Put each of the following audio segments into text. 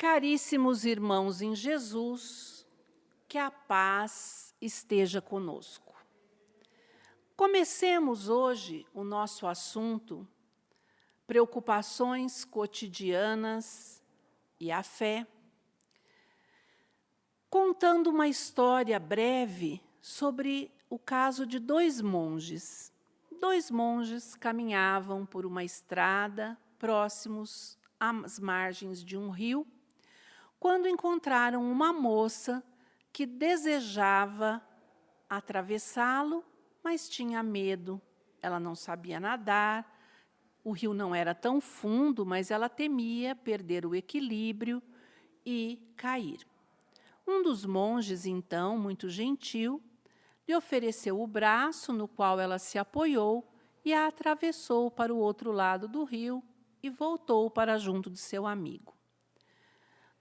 Caríssimos irmãos em Jesus, que a paz esteja conosco. Comecemos hoje o nosso assunto, preocupações cotidianas e a fé, contando uma história breve sobre o caso de dois monges. Dois monges caminhavam por uma estrada próximos às margens de um rio, quando encontraram uma moça que desejava atravessá-lo, mas tinha medo. Ela não sabia nadar, o rio não era tão fundo, mas ela temia perder o equilíbrio e cair. Um dos monges, então, muito gentil, lhe ofereceu o braço no qual ela se apoiou e a atravessou para o outro lado do rio e voltou para junto de seu amigo.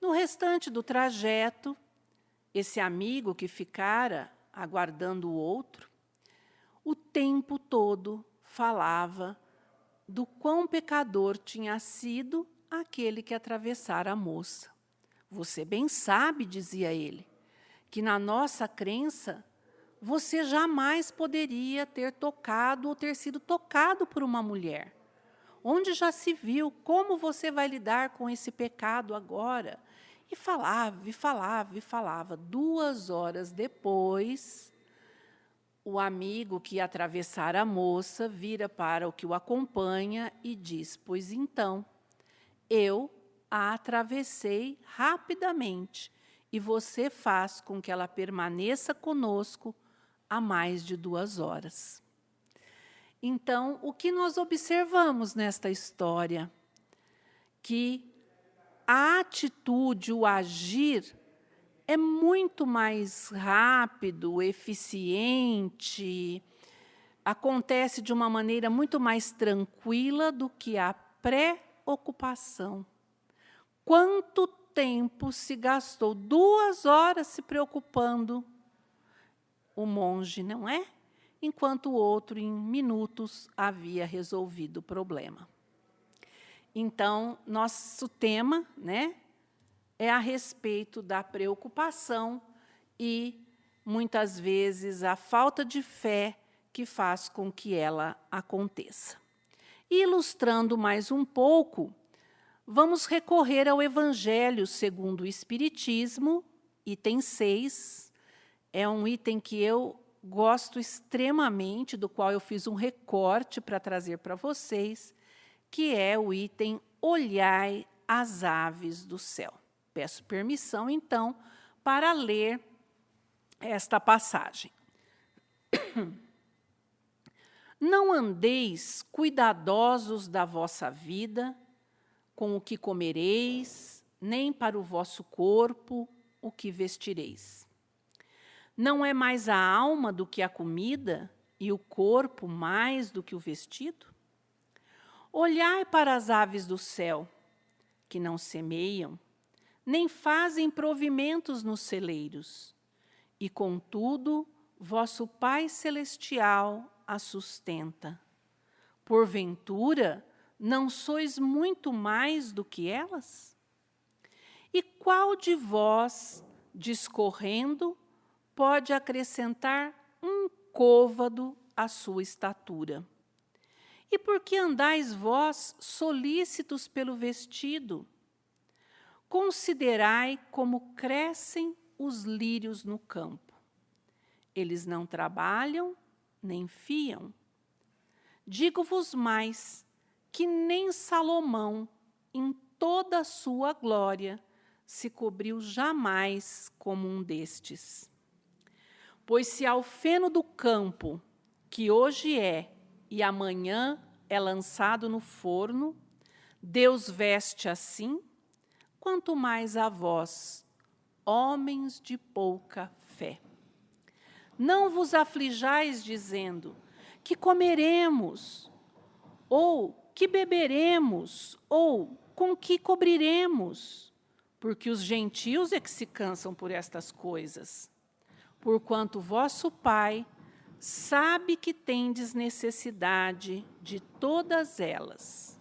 No restante do trajeto, esse amigo que ficara aguardando o outro, o tempo todo falava do quão pecador tinha sido aquele que atravessara a moça. Você bem sabe, dizia ele, que na nossa crença você jamais poderia ter tocado ou ter sido tocado por uma mulher. Onde já se viu como você vai lidar com esse pecado agora? E falava, e falava, e falava. 2 horas depois, o amigo que ia atravessar a moça vira para o que o acompanha e diz: pois então, eu a atravessei rapidamente e você faz com que ela permaneça conosco há mais de 2 horas. Então, o que nós observamos nesta história? Que a atitude, o agir, é muito mais rápido, eficiente, acontece de uma maneira muito mais tranquila do que a preocupação. Quanto tempo se gastou? 2 horas se preocupando o monge, não é? Enquanto o outro, em minutos, havia resolvido o problema. Então, nosso tema, né, é a respeito da preocupação e, muitas vezes, a falta de fé que faz com que ela aconteça. E, ilustrando mais um pouco, vamos recorrer ao Evangelho segundo o Espiritismo, item 6. É um item que eu gosto extremamente, do qual eu fiz um recorte para trazer para vocês, que é o item Olhai as aves do céu. Peço permissão, então, para ler esta passagem. Não andeis cuidadosos da vossa vida, com o que comereis, nem para o vosso corpo o que vestireis. Não é mais a alma do que a comida, e o corpo mais do que o vestido? Olhai para as aves do céu, que não semeiam, nem fazem provimentos nos celeiros, e, contudo, vosso Pai Celestial as sustenta. Porventura, não sois muito mais do que elas? E qual de vós, discorrendo, pode acrescentar um côvado à sua estatura? E por que andais vós solícitos pelo vestido? Considerai como crescem os lírios no campo. Eles não trabalham, nem fiam. Digo-vos mais, que nem Salomão, em toda a sua glória, se cobriu jamais como um destes. Pois se ao feno do campo, que hoje é e amanhã é lançado no forno, Deus veste assim, quanto mais a vós, homens de pouca fé. Não vos aflijais dizendo, que comeremos, ou que beberemos, ou com que cobriremos, porque os gentios é que se cansam por estas coisas. Porquanto vosso Pai sabe que tendes necessidade de todas elas.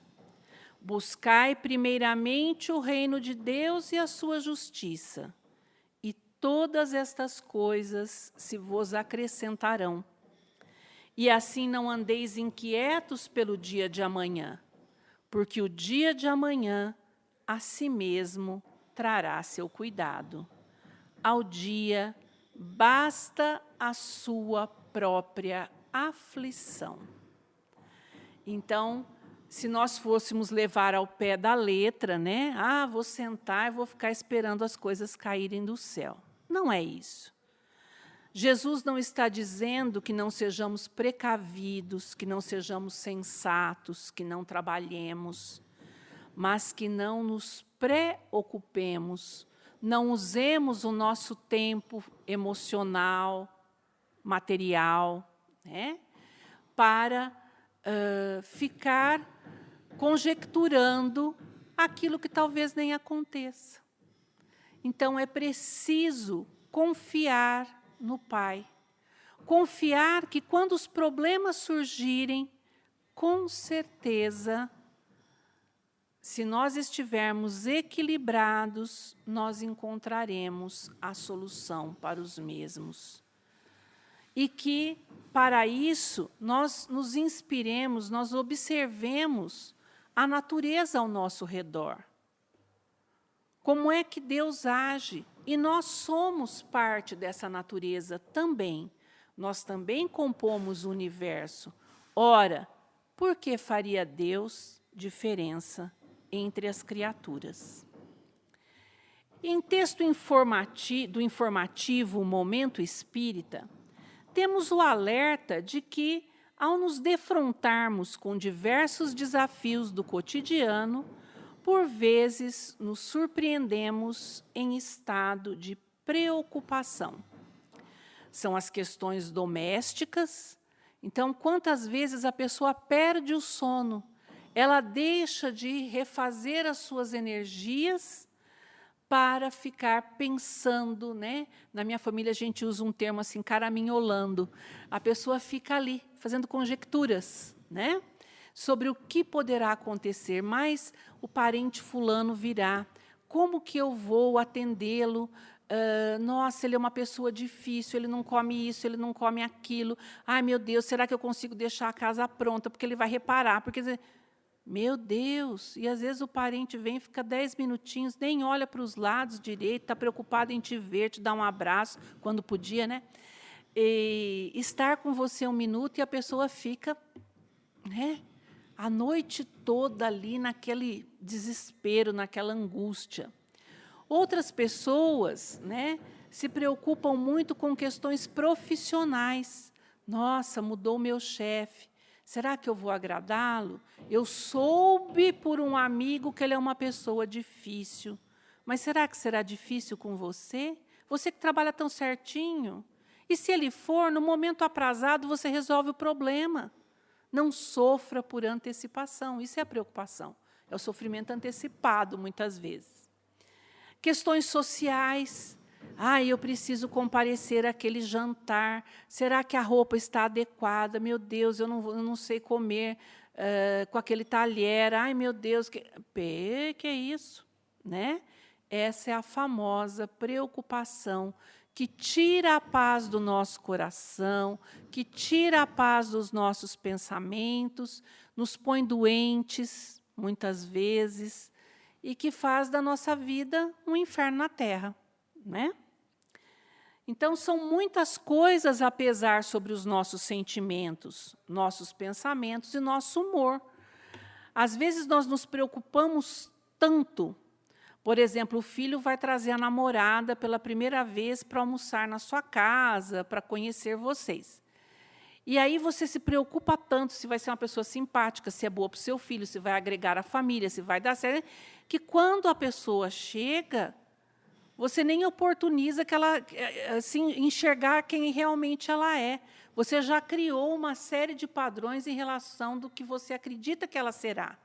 Buscai primeiramente o reino de Deus e a sua justiça, e todas estas coisas se vos acrescentarão. E assim não andeis inquietos pelo dia de amanhã, porque o dia de amanhã a si mesmo trará seu cuidado. Ao dia basta a sua própria aflição. Então, se nós fôssemos levar ao pé da letra, né? Ah, vou sentar e vou ficar esperando as coisas caírem do céu. Não é isso. Jesus não está dizendo que não sejamos precavidos, que não sejamos sensatos, que não trabalhemos, mas que não nos preocupemos, não usemos o nosso tempo emocional, material, né, para ficar conjecturando aquilo que talvez nem aconteça. Então, é preciso confiar no Pai. Confiar que, quando os problemas surgirem, com certeza, se nós estivermos equilibrados, nós encontraremos a solução para os mesmos. E que, para isso, nós nos inspiremos, nós observemos a natureza ao nosso redor. Como é que Deus age? E nós somos parte dessa natureza também. Nós também compomos o universo. Ora, por que faria Deus diferença entre as criaturas? Em texto do informativo Momento Espírita, temos o alerta de que, ao nos defrontarmos com diversos desafios do cotidiano, por vezes nos surpreendemos em estado de preocupação. São as questões domésticas. Então, quantas vezes a pessoa perde o sono, ela deixa de refazer as suas energias para ficar pensando, né? Na minha família, a gente usa um termo assim, caraminholando. A pessoa fica ali, fazendo conjecturas, né? Sobre o que poderá acontecer, mas o parente fulano virá. Como que eu vou atendê-lo? Nossa, ele é uma pessoa difícil, ele não come isso, ele não come aquilo. Ai, meu Deus, será que eu consigo deixar a casa pronta? Porque ele vai reparar. Porque, meu Deus, e às vezes o parente vem, fica 10 minutinhos, nem olha para os lados direito, está preocupado em te ver, te dar um abraço, quando podia, né? E estar com você um minuto e a pessoa fica, né, a noite toda ali naquele desespero, naquela angústia. Outras pessoas, né, se preocupam muito com questões profissionais. Nossa, mudou o meu chefe. Será que eu vou agradá-lo? Eu soube por um amigo que ele é uma pessoa difícil. Mas será que será difícil com você? Você que trabalha tão certinho? E se ele for, no momento aprazado, você resolve o problema. Não sofra por antecipação. Isso é a preocupação. É o sofrimento antecipado, muitas vezes. Questões sociais. Eu preciso comparecer àquele jantar. Será que a roupa está adequada? Meu Deus, eu não sei comer com aquele talher. Ai, meu Deus, que é isso? Né? Essa é a famosa preocupação que tira a paz do nosso coração, que tira a paz dos nossos pensamentos, nos põe doentes, muitas vezes, e que faz da nossa vida um inferno na terra, né? Então, são muitas coisas a pesar sobre os nossos sentimentos, nossos pensamentos e nosso humor. Às vezes, nós nos preocupamos tanto. Por exemplo, o filho vai trazer a namorada pela primeira vez para almoçar na sua casa, para conhecer vocês. E aí você se preocupa tanto se vai ser uma pessoa simpática, se é boa para o seu filho, se vai agregar a família, se vai dar certo, que quando a pessoa chega, você nem oportuniza que ela assim, enxergar quem realmente ela é. Você já criou uma série de padrões em relação do que você acredita que ela será.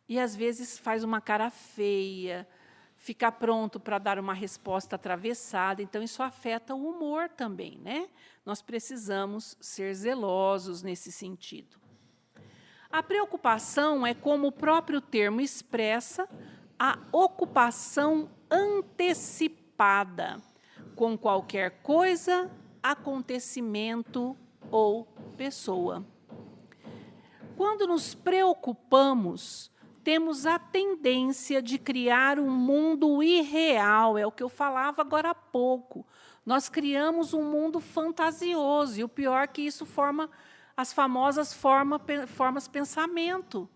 E, às vezes, faz uma cara feia, fica pronto para dar uma resposta atravessada. Então, isso afeta o humor também, né? Nós precisamos ser zelosos nesse sentido. A preocupação é, como o próprio termo expressa, a ocupação antecipada com qualquer coisa, acontecimento ou pessoa. Quando nos preocupamos, temos a tendência de criar um mundo irreal, é o que eu falava agora há pouco. Nós criamos um mundo fantasioso, e o pior é que isso forma as famosas formas pensamento.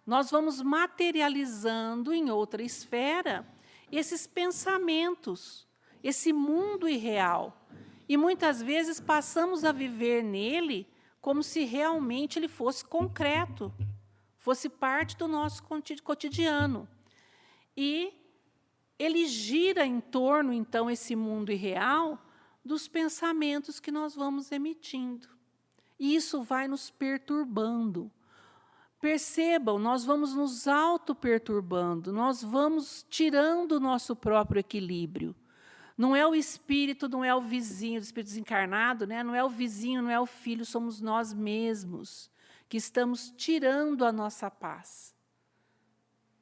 Nós vamos materializando em outra esfera esses pensamentos, esse mundo irreal. E muitas vezes passamos a viver nele como se realmente ele fosse concreto, fosse parte do nosso cotidiano. E ele gira em torno, então, esse mundo irreal, dos pensamentos que nós vamos emitindo. E isso vai nos perturbando. Percebam, nós vamos nos auto-perturbando, nós vamos tirando o nosso próprio equilíbrio. Não é o espírito, não é o vizinho, o espírito desencarnado, né? Não é o vizinho, não é o filho, somos nós mesmos que estamos tirando a nossa paz.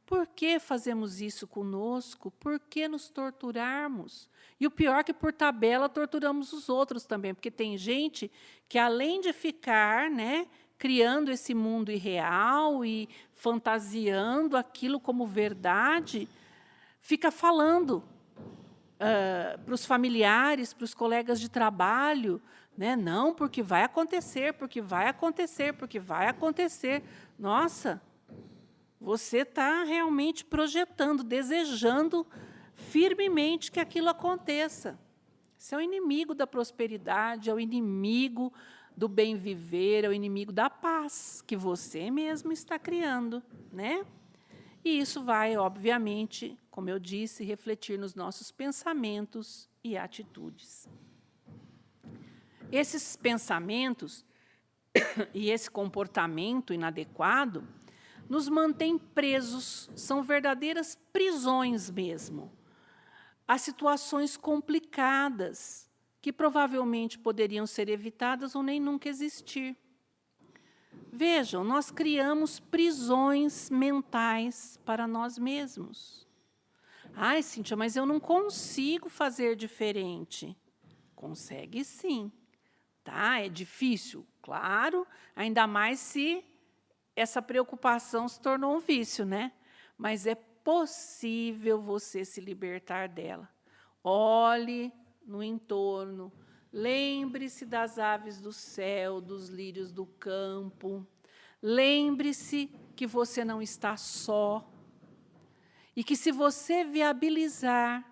Por que fazemos isso conosco? Por que nos torturarmos? E o pior é que, por tabela, torturamos os outros também, porque tem gente que, além de ficar, né, criando esse mundo irreal e fantasiando aquilo como verdade, fica falando para os familiares, para os colegas de trabalho, né? Não, porque vai acontecer, porque vai acontecer, porque vai acontecer. Nossa, você está realmente projetando, desejando firmemente que aquilo aconteça. Isso é o inimigo da prosperidade, é o inimigo do bem viver, é o inimigo da paz que você mesmo está criando, né? E isso vai, obviamente, como eu disse, refletir nos nossos pensamentos e atitudes. Esses pensamentos e esse comportamento inadequado nos mantêm presos, são verdadeiras prisões mesmo, a situações complicadas, que provavelmente poderiam ser evitadas ou nem nunca existir. Vejam, nós criamos prisões mentais para nós mesmos. Ai, Cíntia, mas eu não consigo fazer diferente. Consegue sim. Tá? É difícil? Claro, ainda mais se essa preocupação se tornou um vício, né? Mas é possível você se libertar dela. Olhe no entorno, lembre-se das aves do céu, dos lírios do campo. Lembre-se que você não está só. E que, se você viabilizar,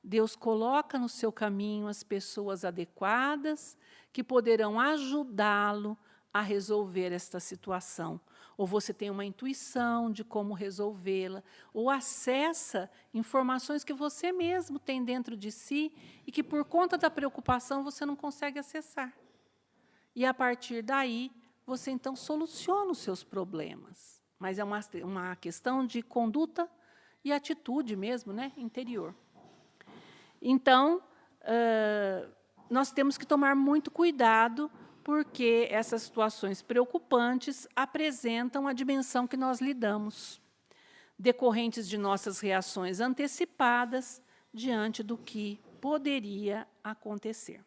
Deus coloca no seu caminho as pessoas adequadas que poderão ajudá-lo a resolver esta situação. Ou você tem uma intuição de como resolvê-la, ou acessa informações que você mesmo tem dentro de si e que, por conta da preocupação, você não consegue acessar. E, a partir daí, você, então, soluciona os seus problemas. Mas é uma questão de conduta e atitude mesmo, né, interior. Então, nós temos que tomar muito cuidado, porque essas situações preocupantes apresentam a dimensão que nós lidamos, decorrentes de nossas reações antecipadas diante do que poderia acontecer.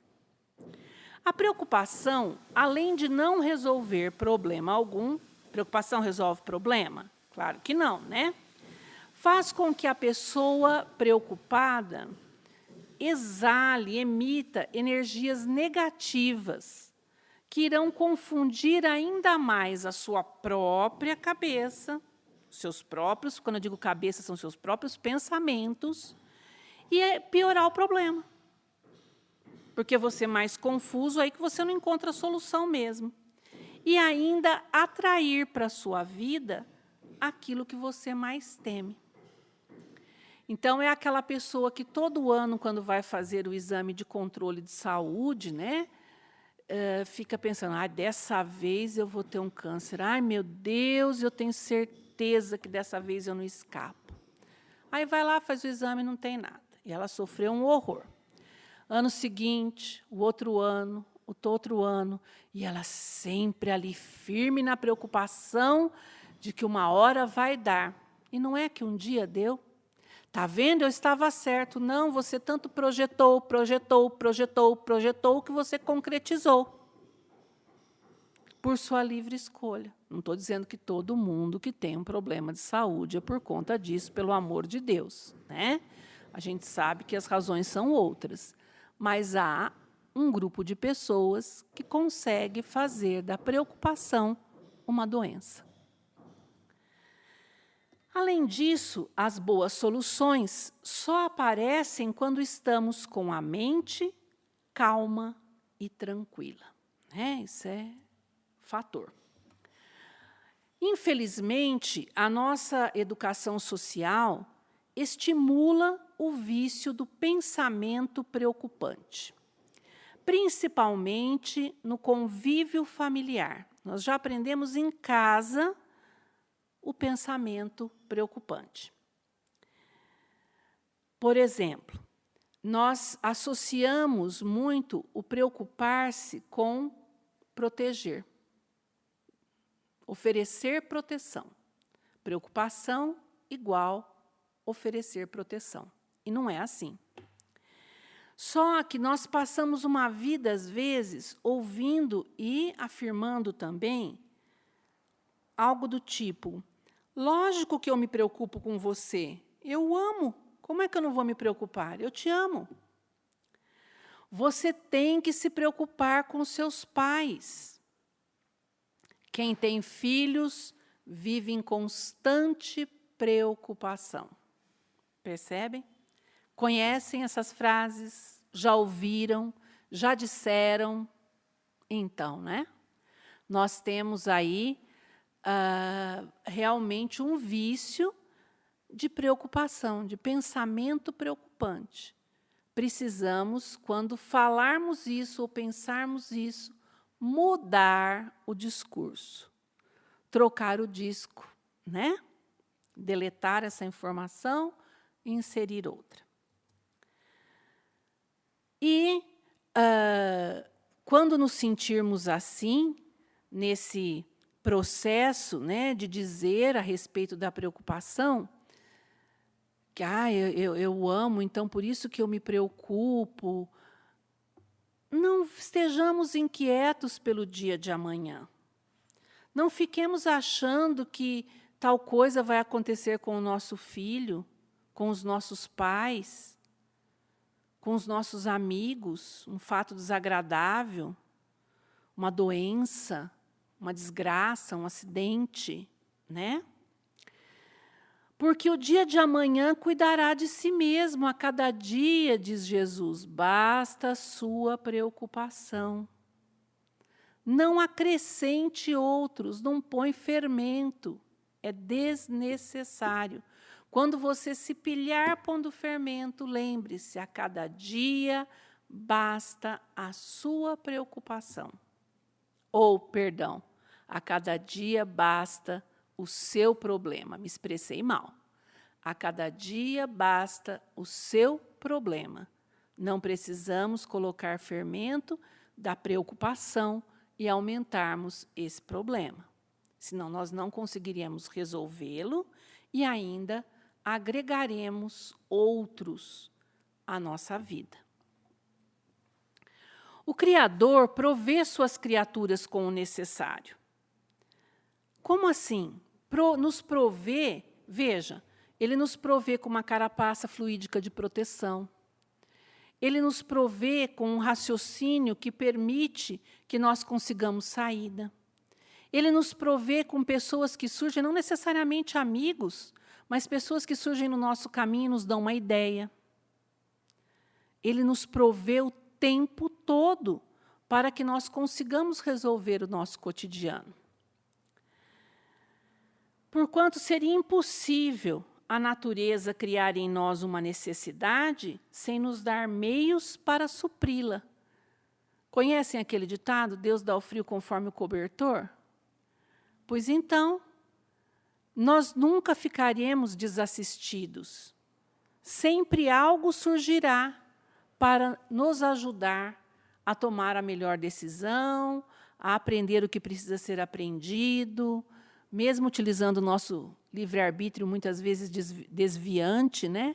A preocupação, além de não resolver problema algum, preocupação resolve problema? Claro que não, né? Faz com que a pessoa preocupada exale, emita energias negativas, que irão confundir ainda mais a sua própria cabeça, seus próprios, quando eu digo cabeça, são seus próprios pensamentos, e piorar o problema. Porque você é mais confuso, aí que você não encontra a solução mesmo. E ainda atrair para a sua vida aquilo que você mais teme. Então, é aquela pessoa que todo ano, quando vai fazer o exame de controle de saúde, né, fica pensando, dessa vez eu vou ter um câncer. Ai, meu Deus, eu tenho certeza que dessa vez eu não escapo. Aí vai lá, faz o exame e não tem nada. E ela sofreu um horror. Ano seguinte, o outro ano, o outro ano, e ela sempre ali firme na preocupação de que uma hora vai dar. E não é que um dia deu? Tá vendo? Eu estava certo. Não, você tanto projetou, que você concretizou. Por sua livre escolha. Não estou dizendo que todo mundo que tem um problema de saúde é por conta disso, pelo amor de Deus, né? A gente sabe que as razões são outras, mas há um grupo de pessoas que consegue fazer da preocupação uma doença. Além disso, as boas soluções só aparecem quando estamos com a mente calma e tranquila, né? Isso é fator. Infelizmente, a nossa educação social estimula o vício do pensamento preocupante, principalmente no convívio familiar. Nós já aprendemos em casa o pensamento preocupante. Por exemplo, nós associamos muito o preocupar-se com proteger. Oferecer proteção. Preocupação igual oferecer proteção. E não é assim. Só que nós passamos uma vida, às vezes, ouvindo e afirmando também algo do tipo: lógico que eu me preocupo com você. Eu amo. Como é que eu não vou me preocupar? Eu te amo. Você tem que se preocupar com seus pais. Quem tem filhos vive em constante preocupação. Percebem? Conhecem essas frases? Já ouviram? Já disseram? Então, né? Nós temos aí realmente um vício de preocupação, de pensamento preocupante. Precisamos, quando falarmos isso ou pensarmos isso, mudar o discurso, trocar o disco, né? Deletar essa informação e inserir outra. E, quando nos sentirmos assim, nesse processo, né, de dizer a respeito da preocupação, que eu amo, então por isso que eu me preocupo, não estejamos inquietos pelo dia de amanhã. Não fiquemos achando que tal coisa vai acontecer com o nosso filho, com os nossos pais, com os nossos amigos, um fato desagradável, uma doença, uma desgraça, um acidente, né? Porque o dia de amanhã cuidará de si mesmo, a cada dia, diz Jesus, basta a sua preocupação. Não acrescente outros, não põe fermento, é desnecessário. Quando você se pilhar pondo fermento, lembre-se, a cada dia basta a sua preocupação. Ou, perdão, a cada dia basta o seu problema. Me expressei mal. A cada dia basta o seu problema. Não precisamos colocar fermento da preocupação e aumentarmos esse problema. Senão, nós não conseguiríamos resolvê-lo e ainda agregaremos outros à nossa vida. O Criador provê suas criaturas com o necessário. Como assim? Nos provê, veja, ele nos provê com uma carapaça fluídica de proteção. Ele nos provê com um raciocínio que permite que nós consigamos saída. Ele nos provê com pessoas que surgem, não necessariamente amigos, mas pessoas que surgem no nosso caminho e nos dão uma ideia. Ele nos provê o tempo todo para que nós consigamos resolver o nosso cotidiano. Porquanto seria impossível a natureza criar em nós uma necessidade sem nos dar meios para supri-la. Conhecem aquele ditado, Deus dá o frio conforme o cobertor? Pois então, nós nunca ficaremos desassistidos. Sempre algo surgirá para nos ajudar a tomar a melhor decisão, a aprender o que precisa ser aprendido, mesmo utilizando o nosso livre-arbítrio, muitas vezes desviante, né?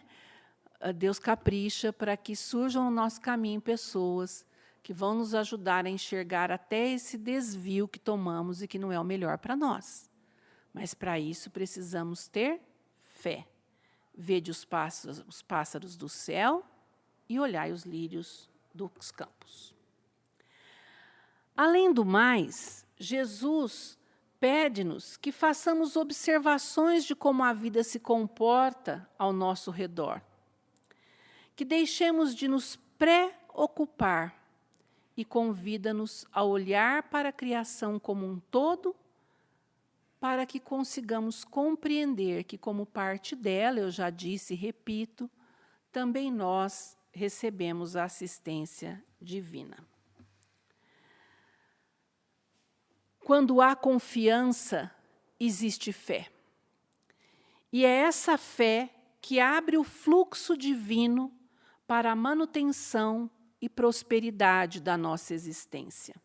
Deus capricha para que surjam no nosso caminho pessoas que vão nos ajudar a enxergar até esse desvio que tomamos e que não é o melhor para nós. Mas, para isso, precisamos ter fé. Vede os pássaros do céu e olhai os lírios dos campos. Além do mais, Jesus pede-nos que façamos observações de como a vida se comporta ao nosso redor, que deixemos de nos preocupar e convida-nos a olhar para a criação como um todo, para que consigamos compreender que, como parte dela, eu já disse e repito, também nós recebemos a assistência divina. Quando há confiança, existe fé. E é essa fé que abre o fluxo divino para a manutenção e prosperidade da nossa existência,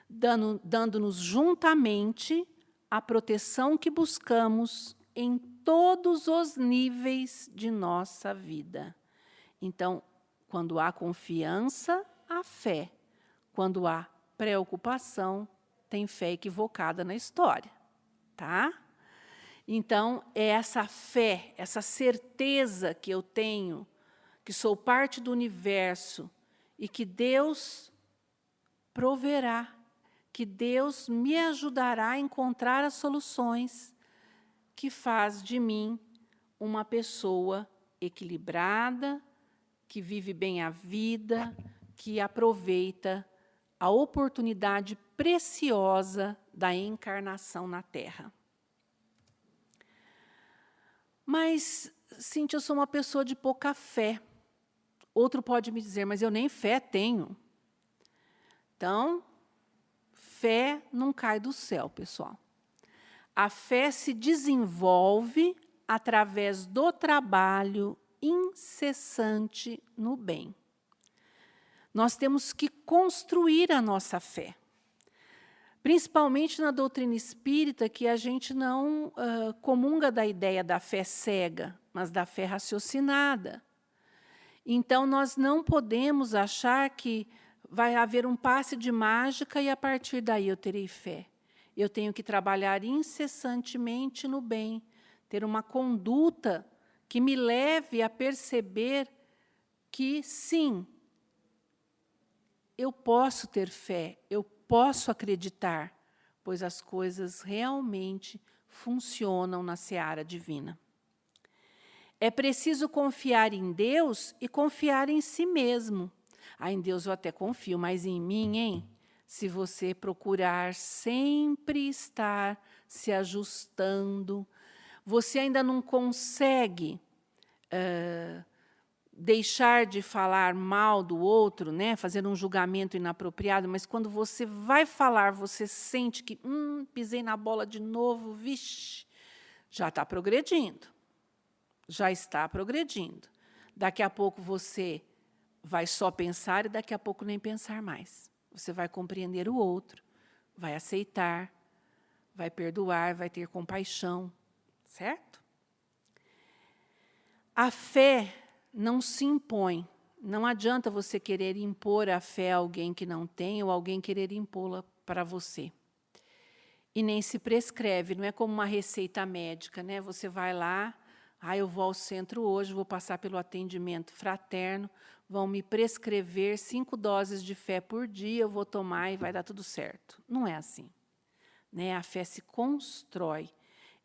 dando-nos juntamente a proteção que buscamos em todos os níveis de nossa vida. Então, quando há confiança, há fé. Quando há preocupação, tem fé equivocada na história, tá? Então, é essa fé, essa certeza que eu tenho, que sou parte do universo e que Deus proverá, que Deus me ajudará a encontrar as soluções, que faz de mim uma pessoa equilibrada, que vive bem a vida, que aproveita a oportunidade preciosa da encarnação na Terra. Mas, Cíntia, eu sou uma pessoa de pouca fé. Outro pode me dizer, mas eu nem fé tenho. Então, fé não cai do céu, pessoal. A fé se desenvolve através do trabalho incessante no bem. Nós temos que construir a nossa fé. Principalmente na doutrina espírita, que a gente não comunga da ideia da fé cega, mas da fé raciocinada. Então, nós não podemos achar que vai haver um passe de mágica e, a partir daí, eu terei fé. Eu tenho que trabalhar incessantemente no bem, ter uma conduta que me leve a perceber que, sim, eu posso ter fé, eu posso acreditar, pois as coisas realmente funcionam na seara divina. É preciso confiar em Deus e confiar em si mesmo. Em Deus eu até confio, mas em mim, hein? Se você procurar sempre estar se ajustando, você ainda não consegue deixar de falar mal do outro, né? Fazer um julgamento inapropriado, mas quando você vai falar, você sente que pisei na bola de novo, vixe, já está progredindo. Já está progredindo. Daqui a pouco você vai só pensar e daqui a pouco nem pensar mais. Você vai compreender o outro, vai aceitar, vai perdoar, vai ter compaixão, certo? A fé não se impõe. Não adianta você querer impor a fé a alguém que não tem ou alguém querer impô-la para você. E nem se prescreve, não é como uma receita médica, né? Você vai lá, eu vou ao centro hoje, vou passar pelo atendimento fraterno, vão me prescrever 5 doses de fé por dia, eu vou tomar e vai dar tudo certo. Não é assim, né? A fé se constrói,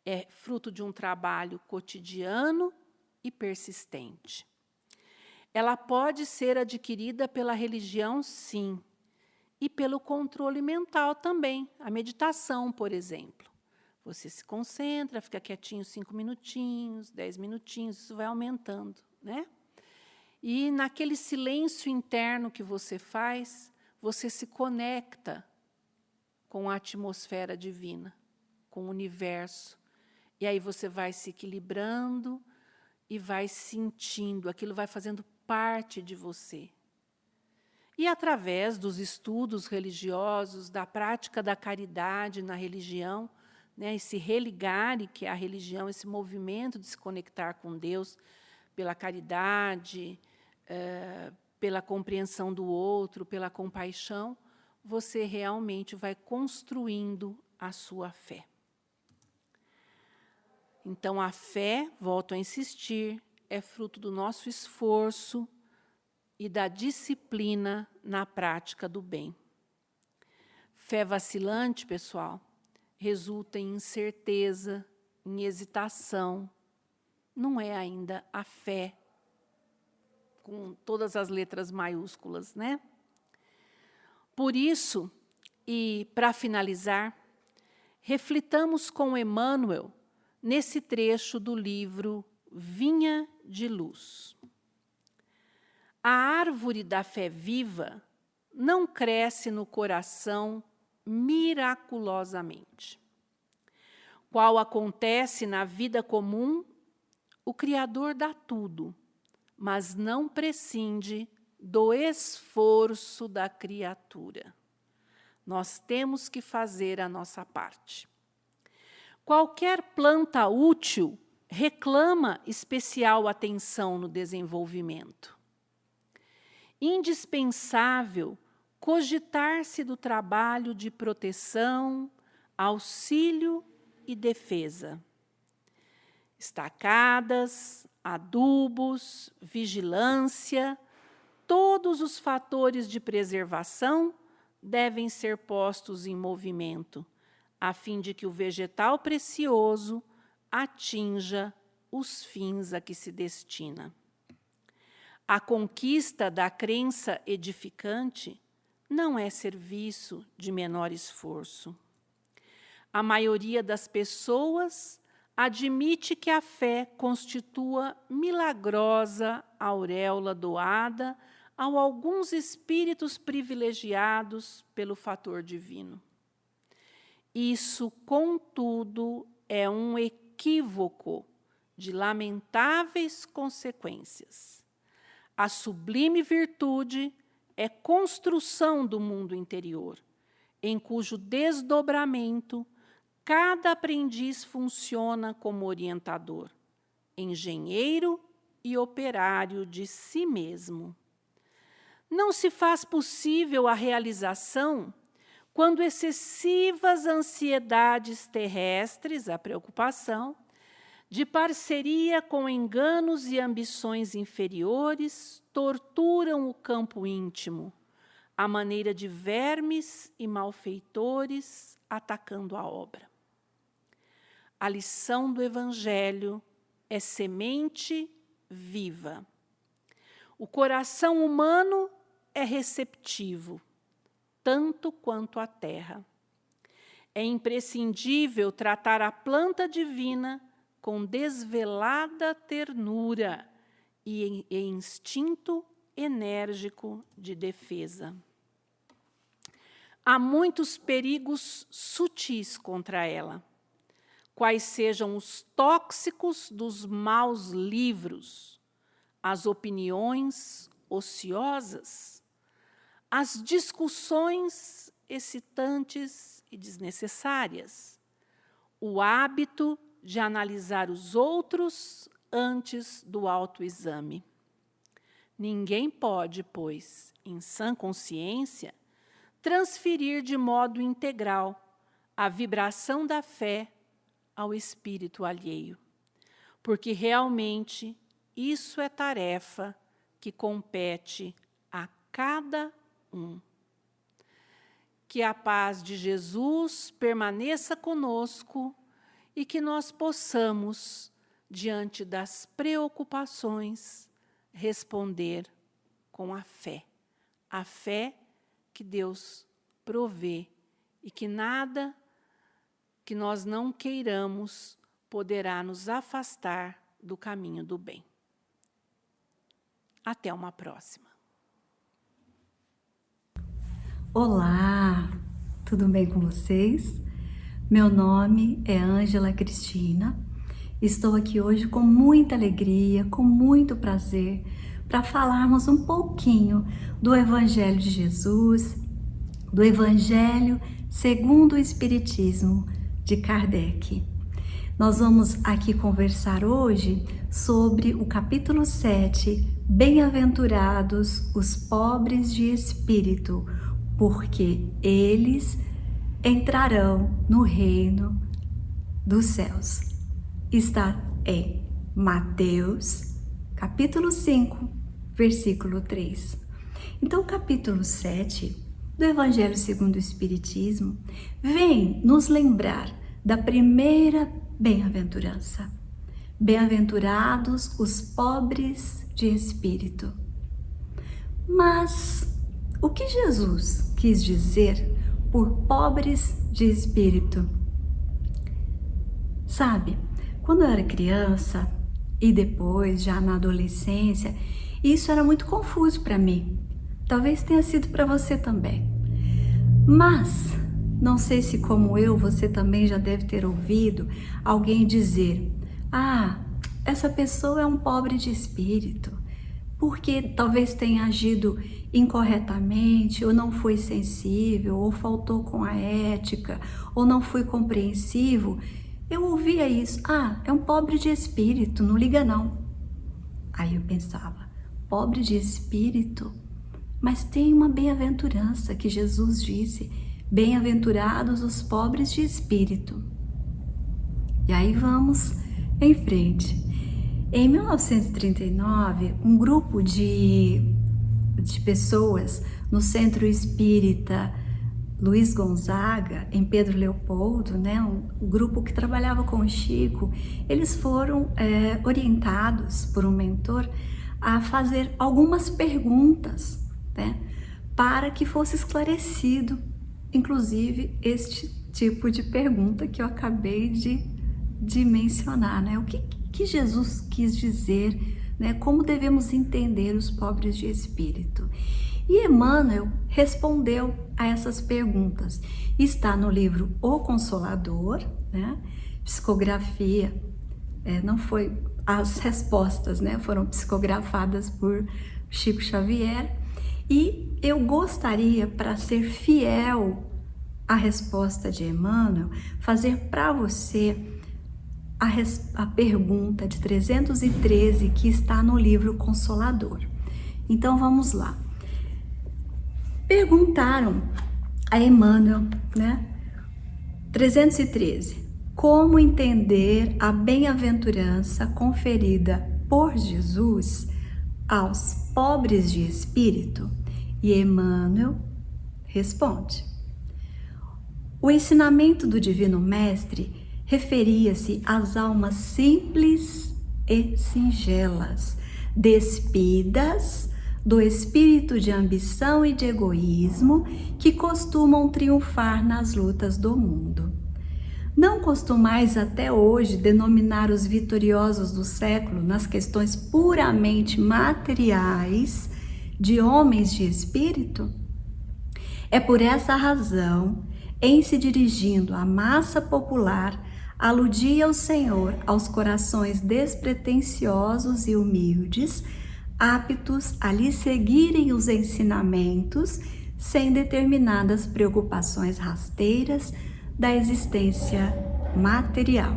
é fruto de um trabalho cotidiano e persistente. Ela pode ser adquirida pela religião, sim, e pelo controle mental também, a meditação, por exemplo. Você se concentra, fica quietinho 5 minutinhos, 10 minutinhos, isso vai aumentando, né? E naquele silêncio interno que você faz, você se conecta com a atmosfera divina, com o universo. E aí você vai se equilibrando e vai sentindo, aquilo vai fazendo parte de você. E através dos estudos religiosos, da prática da caridade na religião, né, esse religare, que é a religião, esse movimento de se conectar com Deus pela caridade, pela compreensão do outro, pela compaixão, você realmente vai construindo a sua fé. Então, a fé, volto a insistir, é fruto do nosso esforço e da disciplina na prática do bem. Fé vacilante, pessoal, resulta em incerteza, em hesitação. Não é ainda a fé, com todas as letras maiúsculas, né? Por isso, e para finalizar, reflitamos com Emmanuel nesse trecho do livro Vinha de Luz. A árvore da fé viva não cresce no coração miraculosamente. Qual acontece na vida comum, o Criador dá tudo, mas não prescinde do esforço da criatura. Nós temos que fazer a nossa parte. Qualquer planta útil reclama especial atenção no desenvolvimento. Indispensável cogitar-se do trabalho de proteção, auxílio e defesa. Estacadas, adubos, vigilância, todos os fatores de preservação devem ser postos em movimento, a fim de que o vegetal precioso atinja os fins a que se destina. A conquista da crença edificante não é serviço de menor esforço. A maioria das pessoas admite que a fé constitua milagrosa auréola doada a alguns espíritos privilegiados pelo fator divino. Isso, contudo, é um equívoco de lamentáveis consequências. A sublime virtude é construção do mundo interior, em cujo desdobramento cada aprendiz funciona como orientador, engenheiro e operário de si mesmo. Não se faz possível a realização quando excessivas ansiedades terrestres, a preocupação, de parceria com enganos e ambições inferiores, torturam o campo íntimo, à maneira de vermes e malfeitores atacando a obra. A lição do Evangelho é semente viva. O coração humano é receptivo, tanto quanto a terra. É imprescindível tratar a planta divina com desvelada ternura e instinto enérgico de defesa. Há muitos perigos sutis contra ela, quais sejam os tóxicos dos maus livros, as opiniões ociosas, as discussões excitantes e desnecessárias, o hábito de analisar os outros antes do autoexame. Ninguém pode, pois, em sã consciência, transferir de modo integral a vibração da fé ao espírito alheio, porque realmente isso é tarefa que compete a cada um. Que a paz de Jesus permaneça conosco e que nós possamos, diante das preocupações, responder com a fé que Deus provê e que nada que nós não queiramos poderá nos afastar do caminho do bem. Até uma próxima. Olá, tudo bem com vocês? Meu nome é Ângela Cristina. Estou aqui hoje com muita alegria, com muito prazer, para falarmos um pouquinho do Evangelho de Jesus, do Evangelho segundo o Espiritismo de Kardec. Nós vamos aqui conversar hoje sobre o capítulo 7, Bem-aventurados os pobres de espírito, porque eles entrarão no reino dos céus. Está em Mateus, capítulo 5, versículo 3. Então, o capítulo 7 do Evangelho segundo o Espiritismo vem nos lembrar da primeira bem-aventurança. Bem-aventurados os pobres de espírito. Mas o que Jesus quis dizer por pobres de espírito? Sabe, quando eu era criança e depois já na adolescência, isso era muito confuso para mim. Talvez tenha sido para você também. Mas não sei se, como eu, você também já deve ter ouvido alguém dizer: ah, essa pessoa é um pobre de espírito, porque talvez tenha agido incorretamente, ou não foi sensível, ou faltou com a ética, ou não foi compreensivo. Eu ouvia isso: ah, é um pobre de espírito, não liga não. Aí eu pensava: pobre de espírito? Mas tem uma bem-aventurança que Jesus disse: bem-aventurados os pobres de espírito. E aí vamos em frente. Em 1939, um grupo de pessoas no Centro Espírita Luiz Gonzaga, em Pedro Leopoldo, né, um grupo que trabalhava com o Chico, eles foram orientados por um mentor a fazer algumas perguntas, né, para que fosse esclarecido, inclusive, este tipo de pergunta que eu acabei de mencionar, né? O que Jesus quis dizer, né? Como devemos entender os pobres de espírito? E Emmanuel respondeu a essas perguntas. Está no livro O Consolador, né? Psicografia, não foi as respostas, né? Foram psicografadas por Chico Xavier. E eu gostaria, para ser fiel à resposta de Emmanuel, fazer para você a pergunta de 313 que está no livro Consolador. Então vamos lá. Perguntaram a Emmanuel, né? 313. Como entender a bem-aventurança conferida por Jesus aos pobres de espírito? E Emmanuel responde: o ensinamento do Divino Mestre referia-se às almas simples e singelas, despidas do espírito de ambição e de egoísmo que costumam triunfar nas lutas do mundo. Não costumais até hoje denominar os vitoriosos do século nas questões puramente materiais de homens de espírito? É por essa razão, em se dirigindo à massa popular, aludia o Senhor aos corações despretensiosos e humildes, aptos a lhe seguirem os ensinamentos sem determinadas preocupações rasteiras da existência material.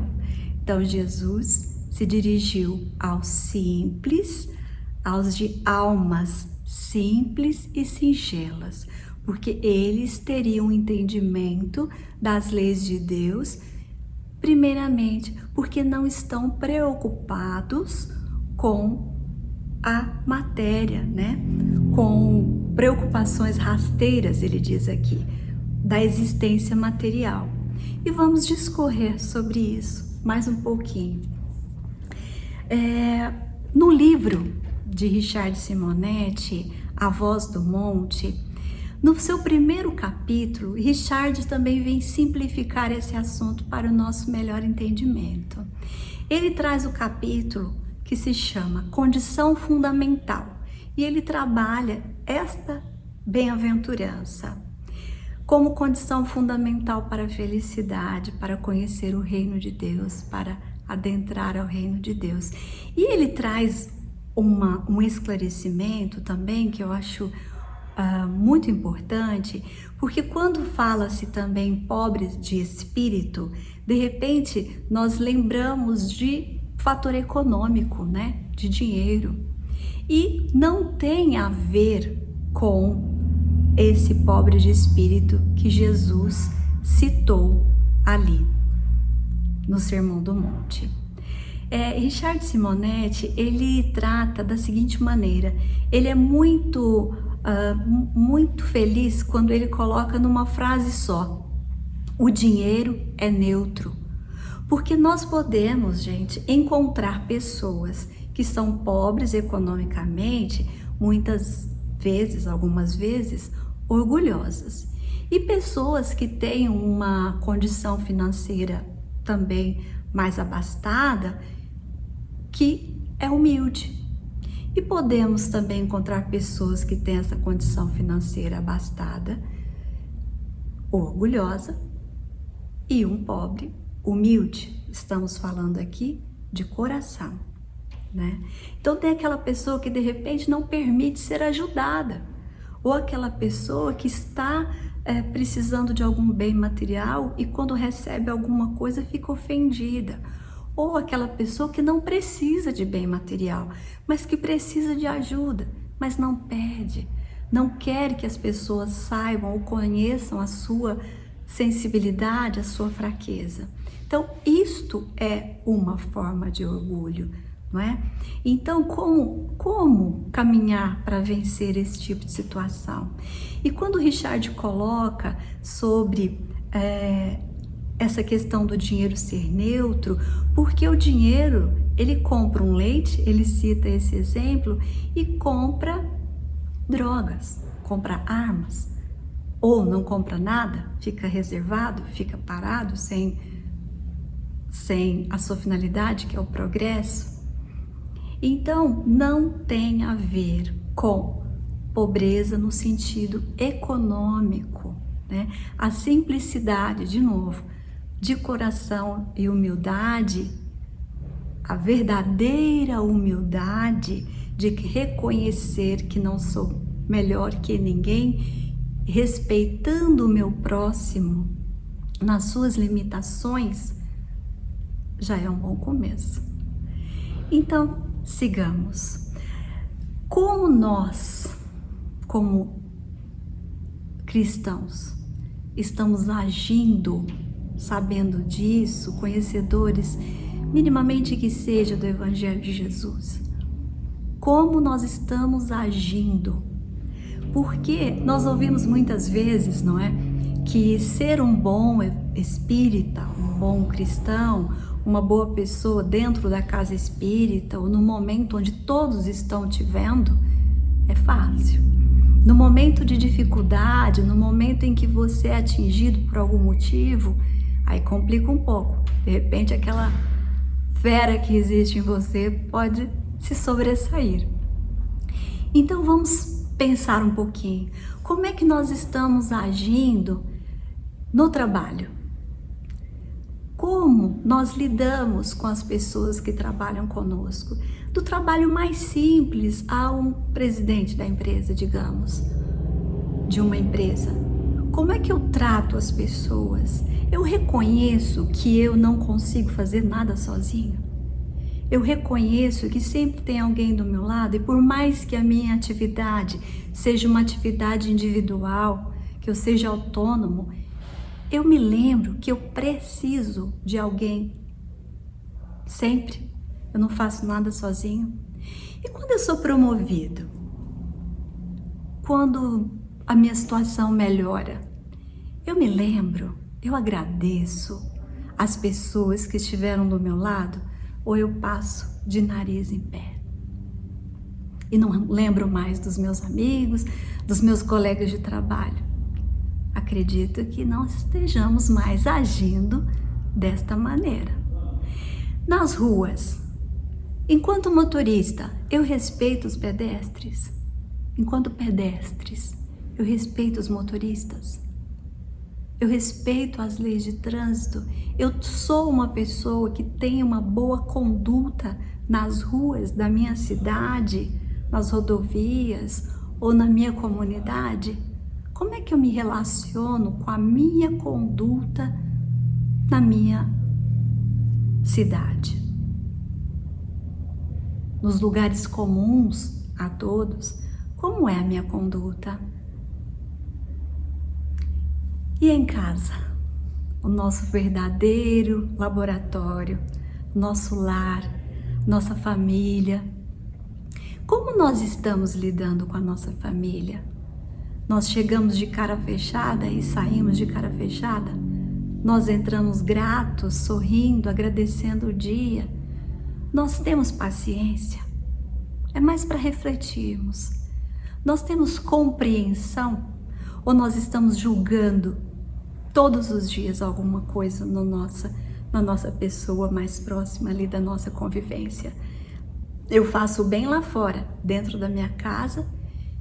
Então, Jesus se dirigiu aos simples, aos de almas simples e singelas, porque eles teriam um entendimento das leis de Deus, primeiramente porque não estão preocupados com a matéria, né? Com preocupações rasteiras, ele diz aqui, da existência material. E vamos discorrer sobre isso mais um pouquinho. No livro de Richard Simonetti, A Voz do Monte, no seu primeiro capítulo, Richard também vem simplificar esse assunto para o nosso melhor entendimento. Ele traz o capítulo que se chama Condição Fundamental e ele trabalha esta bem-aventurança como condição fundamental para a felicidade, para conhecer o reino de Deus, para adentrar ao reino de Deus. E ele traz um esclarecimento também que eu acho muito importante, porque quando fala-se também pobres de espírito, de repente nós lembramos de fator econômico, né? De dinheiro. E não tem a ver com esse pobre de espírito que Jesus citou ali no Sermão do Monte. Richard Simonetti, ele trata da seguinte maneira, ele é muito feliz quando ele coloca numa frase só: o dinheiro é neutro. Porque nós podemos, gente, encontrar pessoas que são pobres economicamente, muitas vezes, algumas vezes, orgulhosas. E pessoas que têm uma condição financeira também mais abastada, que é humilde. E podemos também encontrar pessoas que têm essa condição financeira abastada, orgulhosa, e um pobre humilde. Estamos falando aqui de coração, né? Então tem aquela pessoa que de repente não permite ser ajudada, ou aquela pessoa que está precisando de algum bem material e quando recebe alguma coisa fica ofendida, ou aquela pessoa que não precisa de bem material, mas que precisa de ajuda, mas não pede, não quer que as pessoas saibam ou conheçam a sua sensibilidade, a sua fraqueza. Então, isto é uma forma de orgulho, não é? Então, como caminhar para vencer esse tipo de situação? E quando o Richard coloca sobre essa questão do dinheiro ser neutro, porque o dinheiro, ele compra um leite, ele cita esse exemplo, e compra drogas, compra armas, ou não compra nada, fica reservado, fica parado sem a sua finalidade, que é o progresso. Então, não tem a ver com pobreza no sentido econômico, né? A simplicidade, de novo, de coração e humildade, a verdadeira humildade de reconhecer que não sou melhor que ninguém, respeitando o meu próximo nas suas limitações, já é um bom começo. Então, sigamos. Como nós, como cristãos, estamos agindo, sabendo disso, conhecedores, minimamente que seja, do Evangelho de Jesus? Como nós estamos agindo? Porque nós ouvimos muitas vezes, não é? Que ser um bom espírita, um bom cristão, uma boa pessoa dentro da casa espírita, ou no momento onde todos estão te vendo, é fácil. No momento de dificuldade, no momento em que você é atingido por algum motivo, aí complica um pouco. De repente, aquela fera que existe em você pode se sobressair. Então, vamos pensar um pouquinho. Como é que nós estamos agindo no trabalho? Como nós lidamos com as pessoas que trabalham conosco? Do trabalho mais simples a um presidente da empresa, digamos, de uma empresa. Como é que eu trato as pessoas? Eu reconheço que eu não consigo fazer nada sozinho. Eu reconheço que sempre tem alguém do meu lado, e por mais que a minha atividade seja uma atividade individual, que eu seja autônomo, eu me lembro que eu preciso de alguém. Sempre. Eu não faço nada sozinho. E quando eu sou promovido? Quando a minha situação melhora? Eu me lembro, eu agradeço as pessoas que estiveram do meu lado, ou eu passo de nariz em pé? E não lembro mais dos meus amigos, dos meus colegas de trabalho. Acredito que não estejamos mais agindo desta maneira. Nas ruas, enquanto motorista, eu respeito os pedestres. Enquanto pedestres, eu respeito os motoristas. eu respeito as leis de trânsito, eu sou uma pessoa que tem uma boa conduta nas ruas da minha cidade, nas rodovias ou na minha comunidade? Como é que eu me relaciono com a minha conduta na minha cidade? Nos lugares comuns a todos, como é a minha conduta? E em casa, o nosso verdadeiro laboratório, nosso lar, nossa família. Como nós estamos lidando com a nossa família? Nós chegamos de cara fechada e saímos de cara fechada? Nós entramos gratos, sorrindo, agradecendo o dia? Nós temos paciência? É mais para refletirmos. Nós temos compreensão? Ou nós estamos julgando todos os dias alguma coisa na nossa pessoa mais próxima ali da nossa convivência? Eu faço bem lá fora, dentro da minha casa,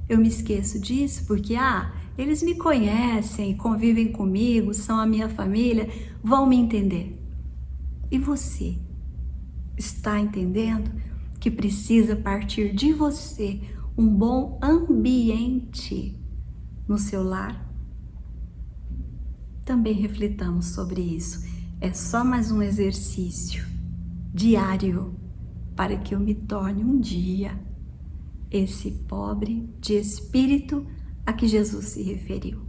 eu me esqueço disso porque, eles me conhecem, convivem comigo, são a minha família, vão me entender. E você está entendendo que precisa partir de você um bom ambiente no seu lar? Também reflitamos sobre isso. É só mais um exercício diário para que eu me torne um dia esse pobre de espírito a que Jesus se referiu.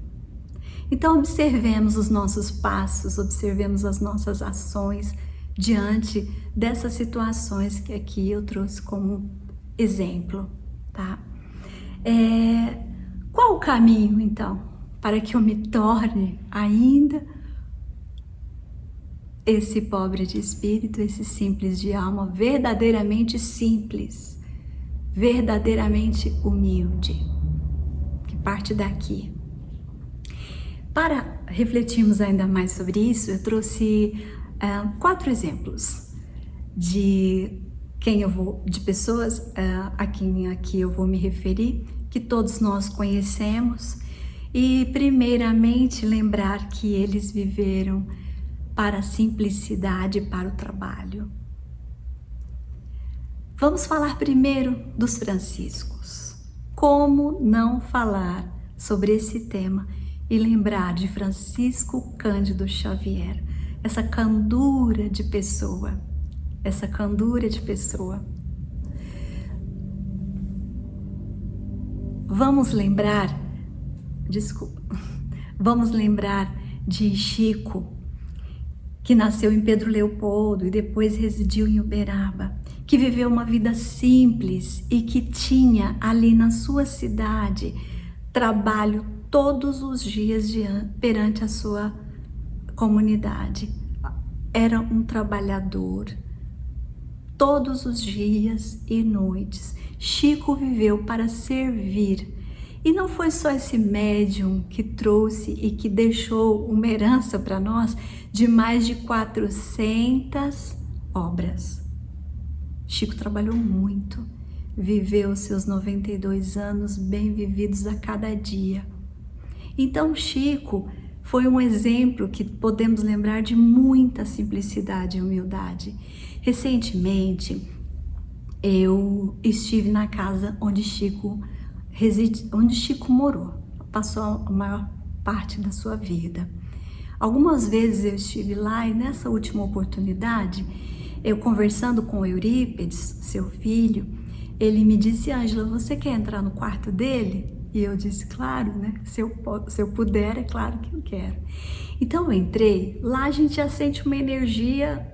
Então observemos os nossos passos, observemos as nossas ações diante dessas situações que aqui eu trouxe como exemplo, tá? Qual o caminho então para que eu me torne ainda esse pobre de espírito, esse simples de alma, verdadeiramente simples, verdadeiramente humilde, que parte daqui. Para refletirmos ainda mais sobre isso, eu trouxe 4 exemplos de pessoas a quem aqui eu vou me referir, que todos nós conhecemos, e primeiramente lembrar que eles viveram para a simplicidade, para o trabalho. Vamos falar primeiro dos franciscos. Como não falar sobre esse tema e lembrar de Francisco Cândido Xavier, essa candura de pessoa, Vamos lembrar de Chico, que nasceu em Pedro Leopoldo e depois residiu em Uberaba, que viveu uma vida simples e que tinha ali na sua cidade trabalho todos os dias perante a sua comunidade. Era um trabalhador todos os dias e noites. Chico viveu para servir. E não foi só esse médium que trouxe e que deixou uma herança para nós de mais de 400 obras. Chico trabalhou muito, viveu seus 92 anos bem vividos a cada dia. Então Chico foi um exemplo que podemos lembrar de muita simplicidade e humildade. Recentemente, eu estive na casa onde Chico morou, passou a maior parte da sua vida. Algumas vezes eu estive lá e nessa última oportunidade, eu conversando com o Eurípides, seu filho, ele me disse: Ângela, você quer entrar no quarto dele? E eu disse: claro, né? Se eu puder, é claro que eu quero. Então eu entrei, lá a gente já sente uma energia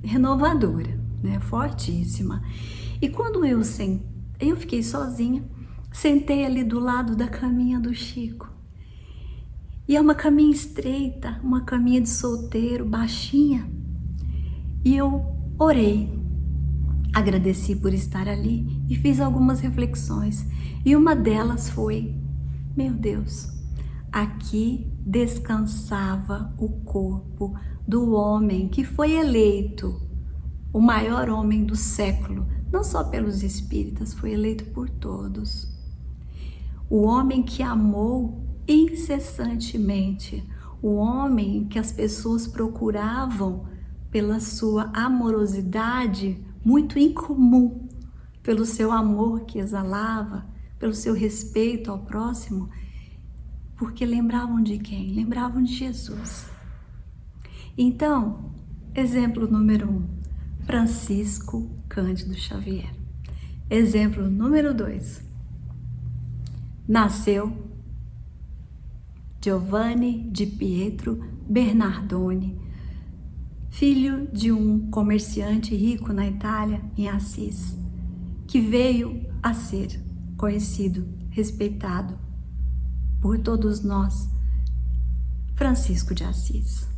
renovadora, né? Fortíssima. E quando eu fiquei sozinha, sentei ali do lado da caminha do Chico. E é uma caminha estreita, uma caminha de solteiro, baixinha. E eu orei, agradeci por estar ali e fiz algumas reflexões. E uma delas foi: meu Deus, aqui descansava o corpo do homem que foi eleito o maior homem do século, não só pelos espíritas, foi eleito por todos. O homem que amou incessantemente, o homem que as pessoas procuravam pela sua amorosidade muito incomum, pelo seu amor que exalava, pelo seu respeito ao próximo, porque lembravam de quem? Lembravam de Jesus. Então, exemplo número 1, Francisco Cândido Xavier. Exemplo número 2, nasceu Giovanni di Pietro Bernardone, filho de um comerciante rico na Itália, em Assis, que veio a ser conhecido, respeitado por todos nós, Francisco de Assis.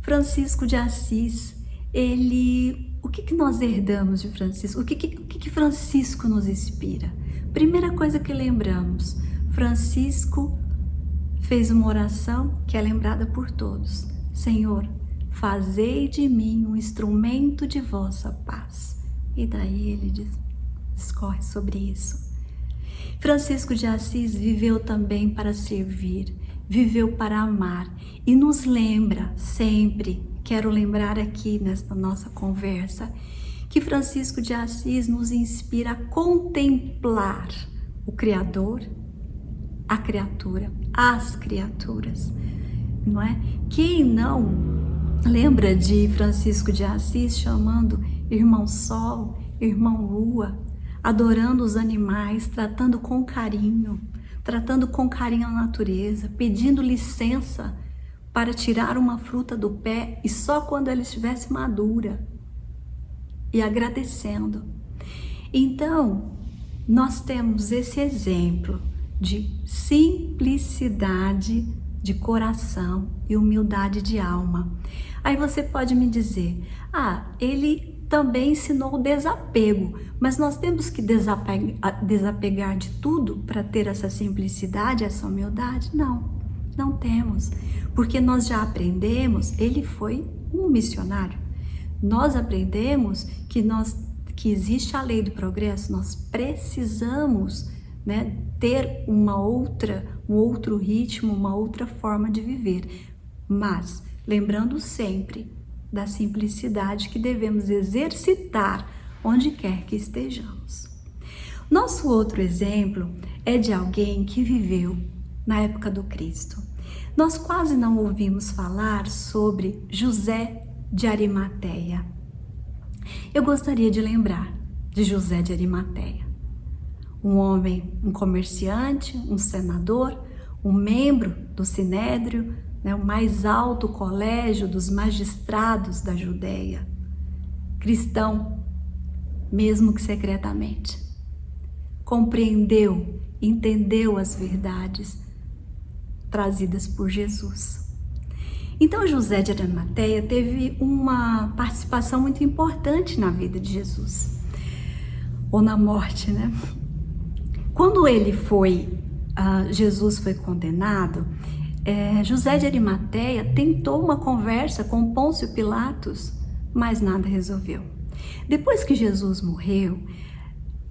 Francisco de Assis, o que nós herdamos de Francisco? O que Francisco nos inspira? Primeira coisa que lembramos, Francisco fez uma oração que é lembrada por todos. Senhor, fazei de mim um instrumento de vossa paz. E daí ele discorre sobre isso. Francisco de Assis viveu também para servir, viveu para amar e nos lembra sempre, quero lembrar aqui nesta nossa conversa, que Francisco de Assis nos inspira a contemplar o Criador, a criatura, as criaturas, não é? Quem não lembra de Francisco de Assis chamando irmão Sol, irmão Lua, adorando os animais, tratando com carinho a natureza, pedindo licença para tirar uma fruta do pé e só quando ela estivesse madura e agradecendo. Então, nós temos esse exemplo de simplicidade de coração e humildade de alma. Aí você pode me dizer, ele também ensinou o desapego, mas nós temos que desapegar de tudo para ter essa simplicidade, essa humildade? Não temos, porque nós já aprendemos, ele foi um missionário, nós aprendemos que existe a lei do progresso, nós precisamos, né, ter um outro ritmo, uma outra forma de viver, mas lembrando sempre da simplicidade que devemos exercitar onde quer que estejamos. Nosso outro exemplo é de alguém que viveu na época do Cristo. Nós quase não ouvimos falar sobre José de Arimateia. Eu gostaria de lembrar de José de Arimateia. Um homem, um comerciante, um senador, um membro do Sinédrio, né, o mais alto colégio dos magistrados da Judéia. Cristão, mesmo que secretamente. Compreendeu, entendeu as verdades trazidas por Jesus. Então José de Arimateia teve uma participação muito importante na vida de Jesus, ou na morte, né? Quando Jesus foi condenado, José de Arimateia tentou uma conversa com Pôncio Pilatos, mas nada resolveu. Depois que Jesus morreu,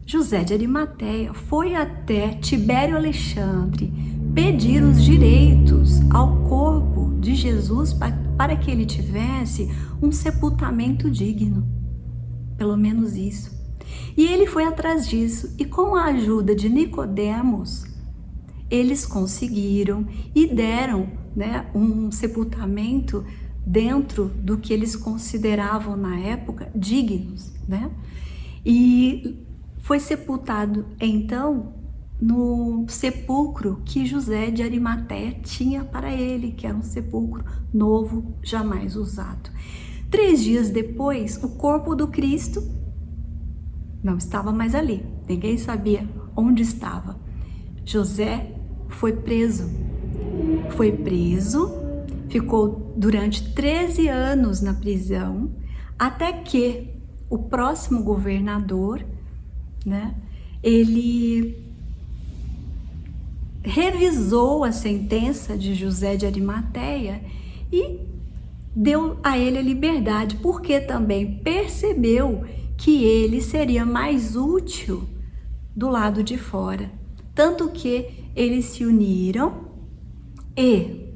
José de Arimateia foi até Tibério Alexandre pedir os direitos ao corpo de Jesus para que ele tivesse um sepultamento digno, pelo menos isso. E ele foi atrás disso e com a ajuda de Nicodemos, eles conseguiram e deram, né, um sepultamento dentro do que eles consideravam na época dignos, né? E foi sepultado então no sepulcro que José de Arimateia tinha para ele, que era um sepulcro novo, jamais usado. 3 dias depois, o corpo do Cristo não estava mais ali, ninguém sabia onde estava. José foi preso, ficou durante 13 anos na prisão, até que o próximo governador, né, ele revisou a sentença de José de Arimateia e deu a ele a liberdade, porque também percebeu que ele seria mais útil do lado de fora. Tanto que eles se uniram e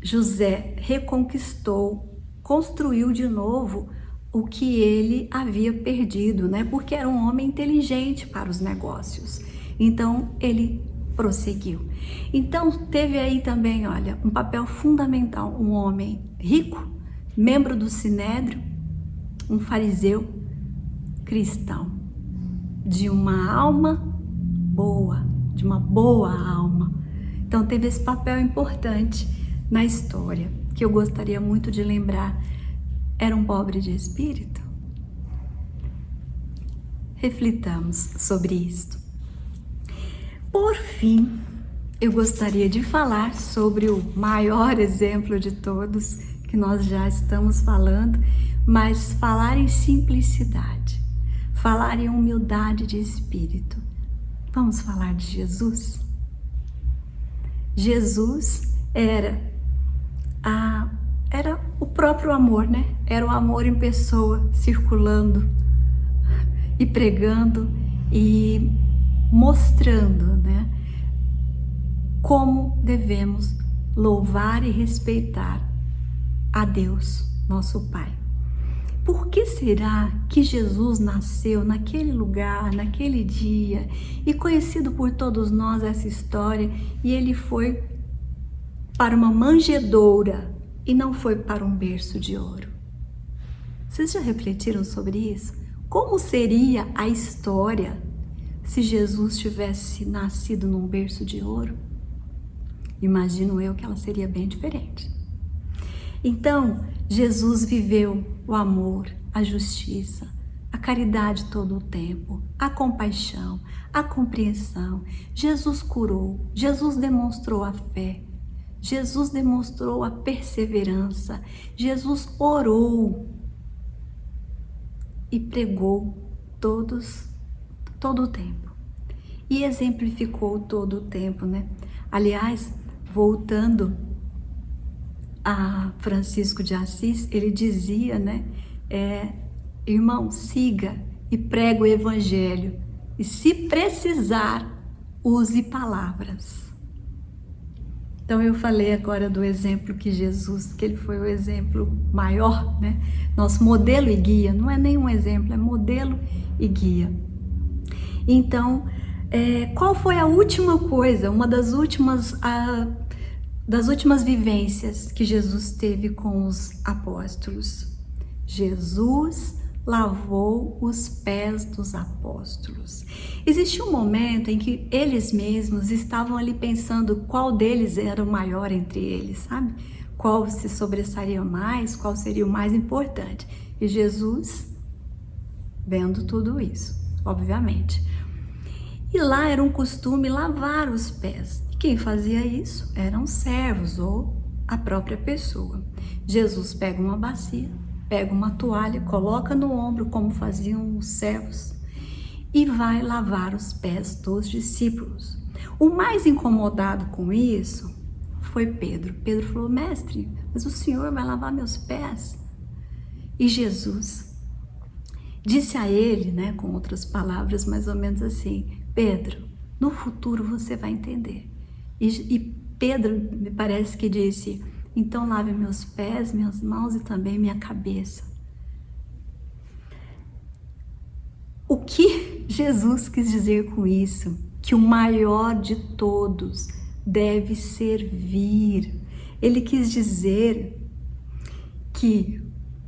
José reconquistou, construiu de novo o que ele havia perdido, né? Porque era um homem inteligente para os negócios. Então ele prosseguiu. Então teve aí também, olha, um papel fundamental, um homem rico, membro do Sinédrio, um fariseu cristão, de uma alma boa, de uma boa alma. Então teve esse papel importante na história, que eu gostaria muito de lembrar. Era um pobre de espírito? Reflitamos sobre isto. Por fim, eu gostaria de falar sobre o maior exemplo de todos, que nós já estamos falando, mas falar em simplicidade, falar em humildade de espírito. Vamos falar de Jesus? Jesus era o próprio amor, né? Era o amor em pessoa, circulando e pregando e mostrando, né, como devemos louvar e respeitar a Deus, nosso Pai. Por que será que Jesus nasceu naquele lugar, naquele dia, e conhecido por todos nós essa história, e ele foi para uma manjedoura e não foi para um berço de ouro? Vocês já refletiram sobre isso? Como seria a história se Jesus tivesse nascido num berço de ouro? Imagino eu que ela seria bem diferente. Então, Jesus viveu o amor, a justiça, a caridade todo o tempo, a compaixão, a compreensão. Jesus curou, Jesus demonstrou a fé, Jesus demonstrou a perseverança, Jesus orou e pregou todo o tempo. E exemplificou todo o tempo, né? Aliás, voltando a Francisco de Assis, ele dizia, né? Irmão, siga e prega o evangelho. E se precisar, use palavras. Então eu falei agora do exemplo que Jesus, que ele foi o exemplo maior, né? Nosso modelo e guia, não é nenhum exemplo, é modelo e guia. Então, qual foi a última coisa, uma das últimas vivências que Jesus teve com os apóstolos? Jesus lavou os pés dos apóstolos. Existiu um momento em que eles mesmos estavam ali pensando qual deles era o maior entre eles, sabe? Qual se sobressaria mais, qual seria o mais importante. E Jesus, vendo tudo isso, obviamente. E lá era um costume lavar os pés. E quem fazia isso eram servos ou a própria pessoa. Jesus pega uma bacia, pega uma toalha, coloca no ombro, como faziam os servos, e vai lavar os pés dos discípulos. O mais incomodado com isso foi Pedro. Pedro falou: mestre, mas o Senhor vai lavar meus pés? E Jesus disse a ele, né, com outras palavras, mais ou menos assim: Pedro, no futuro você vai entender. E Pedro, me parece que disse: então lave meus pés, minhas mãos e também minha cabeça. O que Jesus quis dizer com isso? Que o maior de todos deve servir. Ele quis dizer que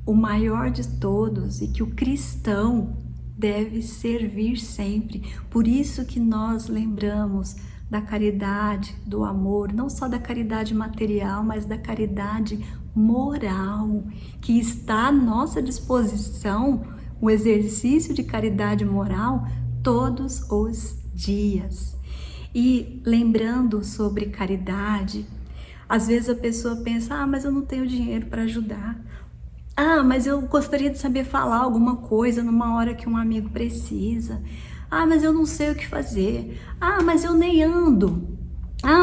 o maior de todos e que o cristão deve servir sempre. Por isso que nós lembramos da caridade, do amor, não só da caridade material, mas da caridade moral, que está à nossa disposição, o exercício de caridade moral todos os dias. E lembrando sobre caridade, às vezes a pessoa pensa: mas eu não tenho dinheiro para ajudar. Mas eu gostaria de saber falar alguma coisa numa hora que um amigo precisa. Mas eu não sei o que fazer. Mas eu nem ando.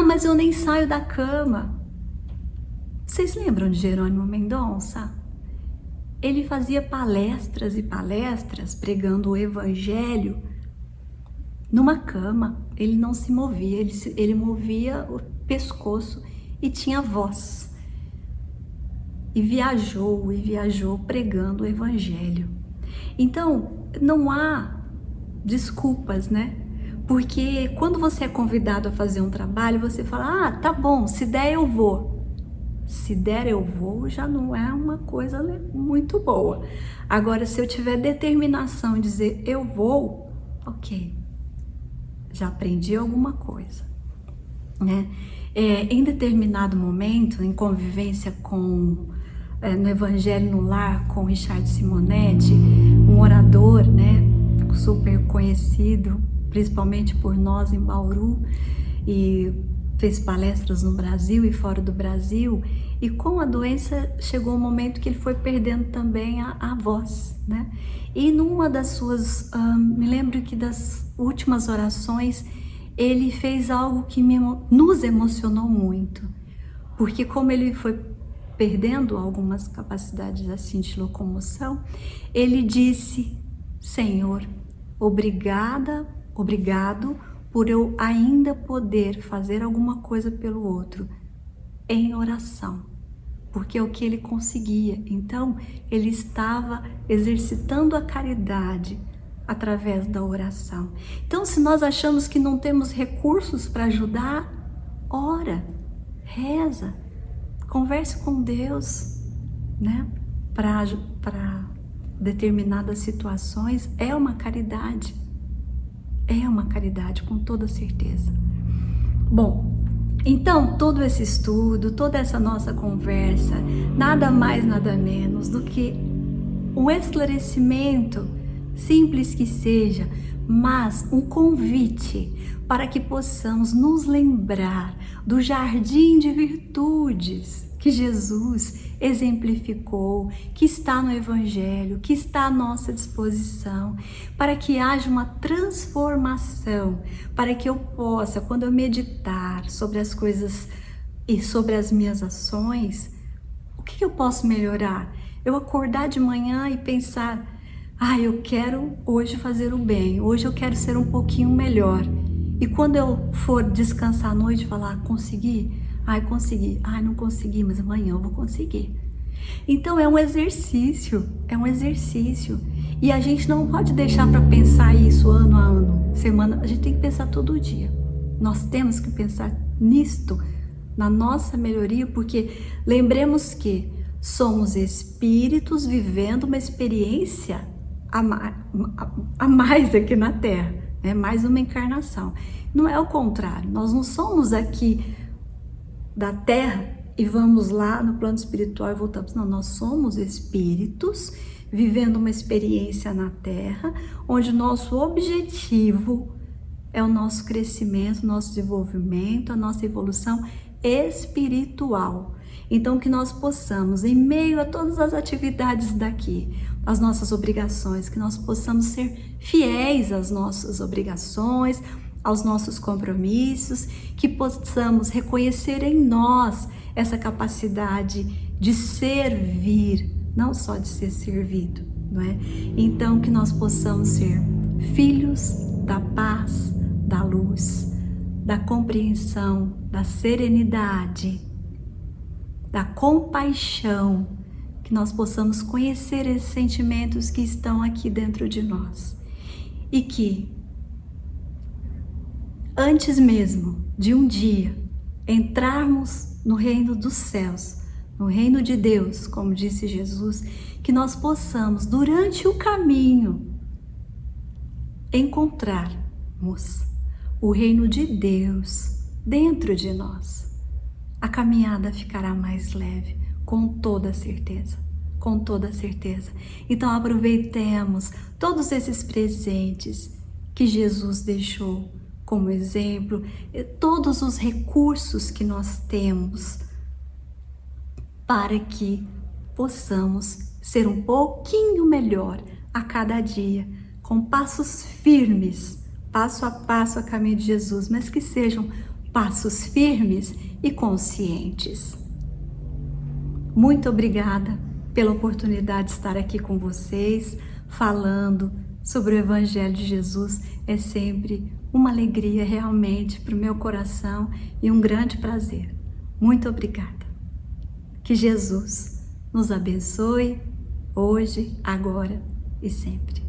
Mas eu nem saio da cama. Vocês lembram de Jerônimo Mendonça? Ele fazia palestras e palestras pregando o evangelho numa cama. Ele não se movia, ele movia o pescoço e tinha voz. e viajou pregando o evangelho. Então, não há desculpas, né? Porque quando você é convidado a fazer um trabalho, você fala, tá bom, se der eu vou. Se der eu vou já não é uma coisa muito boa. Agora, se eu tiver determinação em dizer eu vou, ok, já aprendi alguma coisa, né? Em determinado momento, em convivência no Evangelho no Lar com Richard Simonetti, um orador, né, super conhecido, principalmente por nós em Bauru, e fez palestras no Brasil e fora do Brasil, e com a doença chegou um momento que ele foi perdendo também a voz, né? E numa das suas, me lembro que das últimas orações, ele fez algo que nos emocionou muito, porque como ele foi perdendo algumas capacidades assim de locomoção, ele disse, Senhor, obrigado por eu ainda poder fazer alguma coisa pelo outro em oração, porque é o que ele conseguia. Então, ele estava exercitando a caridade através da oração. Então, se nós achamos que não temos recursos para ajudar, ora, reza, converse com Deus, né? Para determinadas situações, é uma caridade com toda certeza. Bom, então todo esse estudo, toda essa nossa conversa, nada mais, nada menos do que um esclarecimento, simples que seja, mas um convite para que possamos nos lembrar do jardim de virtudes que Jesus exemplificou, que está no Evangelho, que está à nossa disposição, para que haja uma transformação, para que eu possa, quando eu meditar sobre as coisas e sobre as minhas ações, o que eu posso melhorar? Eu acordar de manhã e pensar, eu quero hoje fazer o bem, hoje eu quero ser um pouquinho melhor. E quando eu for descansar à noite, falar, consegui? Consegui. Não consegui, mas amanhã eu vou conseguir. Então é um exercício. E a gente não pode deixar para pensar isso ano a ano, semana. A gente tem que pensar todo dia. Nós temos que pensar nisto, na nossa melhoria, porque lembremos que somos espíritos vivendo uma experiência a mais aqui na Terra, né? Mais uma encarnação. Não é o contrário, nós não somos aqui da Terra e vamos lá no plano espiritual e voltamos. Não, nós somos espíritos vivendo uma experiência na Terra, onde nosso objetivo é o nosso crescimento, o nosso desenvolvimento, a nossa evolução espiritual. Então, que nós possamos, em meio a todas as atividades daqui, as nossas obrigações, que nós possamos ser fiéis às nossas obrigações, aos nossos compromissos, que possamos reconhecer em nós essa capacidade de servir, não só de ser servido, não é? Então, que nós possamos ser filhos da paz, da luz, da compreensão, da serenidade, da compaixão, que nós possamos conhecer esses sentimentos que estão aqui dentro de nós e que antes mesmo de um dia entrarmos no reino dos céus, no reino de Deus, como disse Jesus, que nós possamos durante o caminho encontrarmos o reino de Deus dentro de nós. A caminhada ficará mais leve, com toda certeza, com toda certeza. Então aproveitemos todos esses presentes que Jesus deixou como exemplo, todos os recursos que nós temos para que possamos ser um pouquinho melhor a cada dia, com passos firmes, passo a passo a caminho de Jesus, mas que sejam passos firmes e conscientes. Muito obrigada pela oportunidade de estar aqui com vocês, falando sobre o Evangelho de Jesus. É sempre uma alegria realmente para o meu coração e um grande prazer. Muito obrigada. Que Jesus nos abençoe hoje, agora e sempre.